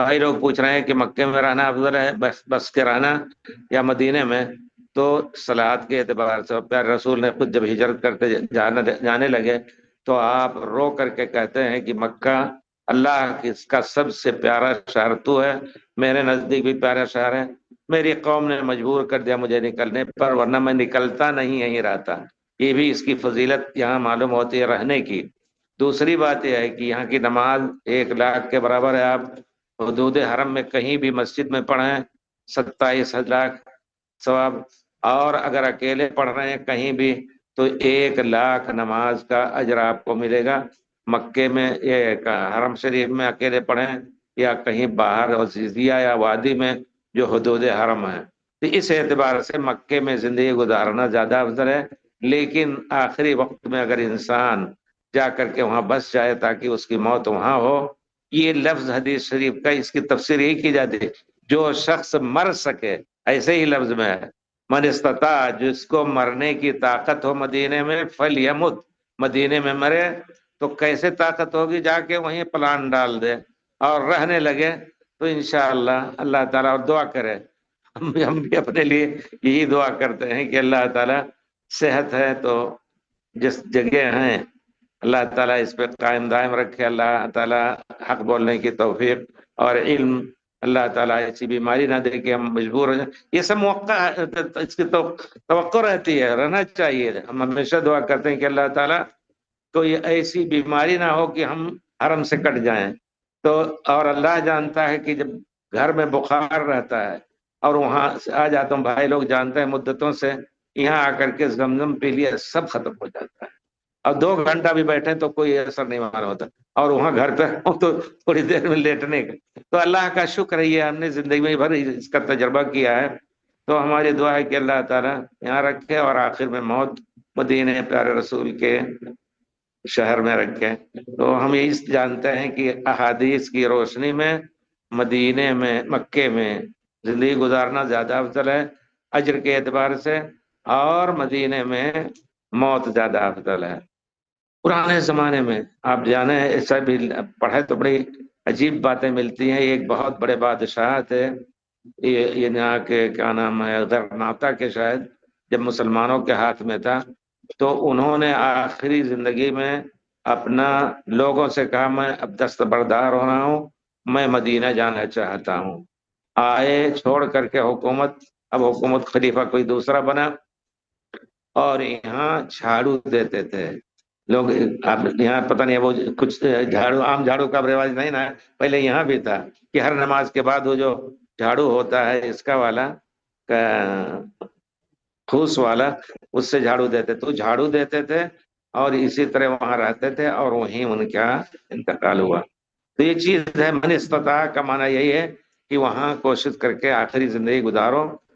भाई लोग पूछ रहे हैं कि मक्के में रहना अफजल है, बस बस के रहना, या मदीने में। तो सलात के एतबार से, और प्यारे रसूल ने खुद जब हिजरत करते जाने लगे, तो आप रो करके कहते हैं कि मक्का अल्लाह की इसका सबसे प्यारा शहर तू है, मेरे नजदीक भी प्यारा शहर है। मेरी कौम ने मजबूर कर दिया मुझे निकलने पर, वरना मैं निकलता नहीं, यहीं रहता। ये भी इसकी फजीलत यहाँ मालूम होती है रहने की। दूसरी बात यह है कि यहाँ की नमाज 1 लाख के बराबर है। आप हदूद हरम में कहीं भी मस्जिद में पढ़ें, 27 लाख सवाब। और अगर अकेले पढ़ रहे हैं कहीं भी, तो 1 लाख नमाज का अजर आपको मिलेगा। मक्के में ये हरम शरीफ में अकेले पढ़ें, या कहीं बाहर अजीजिया या वादी में जो हदूद हरम है। तो इस एतबार से मक्के में जिंदगी गुजारना ज्यादा अफजल है। लेकिन आखिरी वक्त में अगर इंसान जा करके वहां बस जाए ताकि उसकी मौत वहां हो, ये लफ्ज हदीस शरीफ का, इसकी तफसीर यही की जाती है, जो शख्स मर सके, ऐसे ही लफ्ज में है, मन इस्तता, जिसको मरने की ताकत हो मदीने में, फल यमुत, मदीने में मरे। तो कैसे ताकत होगी, जाके वहीं प्लान डाल दे और रहने लगे, तो इंशाअल्लाह अल्लाह ताला, और दुआ करे, हम भी अपने लिए यही दुआ करते हैं कि अल्लाह ताला सेहत है तो जिस जगह हैं, अल्लाह ताला इस पे कायम दायम रखे। अल्लाह ताला हक बोलने की तौफीक और इल्म, अल्लाह ताला ऐसी बीमारी ना दे कि हम मजबूर हो जाए। ये सब मौका, इसकी तो तवक्को रहती है, रहना चाहिए। हम हमेशा दुआ करते हैं कि अल्लाह ताला कोई ऐसी बीमारी ना हो कि हम हरम से कट जाएं। तो और अल्लाह जानता है कि जब घर में बुखार रहता है और वहां से आ जाता हूँ, भाई लोग जानते हैं मुद्दतों से, यहाँ आकर के जमजम पी लिया, सब खत्म हो जाता है। अब 2 घंटा भी बैठे तो कोई असर नहीं मालूम होता, और वहां घर पे हो तो थोड़ी देर में लेटने का। तो अल्लाह का शुक्र है, ये हमने जिंदगी में भर इसका तजर्बा किया है। तो हमारी दुआ है कि अल्लाह ताला यहाँ रखे और आखिर में मौत मदीने प्यारे रसूल के शहर में रखे। तो हम यही जानते हैं कि अहादीस की रोशनी में मदीने में, मक्के में जिंदगी गुजारना ज्यादा अफजल है अजर के एतबार से, और मदीने में मौत ज्यादा अफजल है। पुराने जमाने में आप जाने, ऐसा भी पढ़े तो बड़ी अजीब बातें मिलती हैं। एक बहुत बड़े बादशाह थे, ये यहाँ के क्या नाम है, गरनाता के शायद, जब मुसलमानों के हाथ में था, तो उन्होंने आखिरी जिंदगी में अपना लोगों से कहा, मैं अब दस्तबरदार हो रहा हूँ, मैं मदीना जाना चाहता हूँ। आए छोड़ करके हुकूमत, अब हुकूमत खलीफा कोई दूसरा बना, और यहाँ झाड़ू देते थे लोग। आप यहाँ पता नहीं है, वो कुछ झाड़ू, आम झाड़ू का रिवाज नहीं ना, पहले यहाँ भी था कि हर नमाज के बाद वो जो झाड़ू होता है इसका वाला, फूस वाला, उससे झाड़ू देते, तो झाड़ू देते थे और इसी तरह वहां रहते थे, और वहीं उनका इंतकाल हुआ। तो ये चीज है, मन इस्तता का माना यही है कि वहां कोशिश करके आखिरी जिंदगी गुजारो।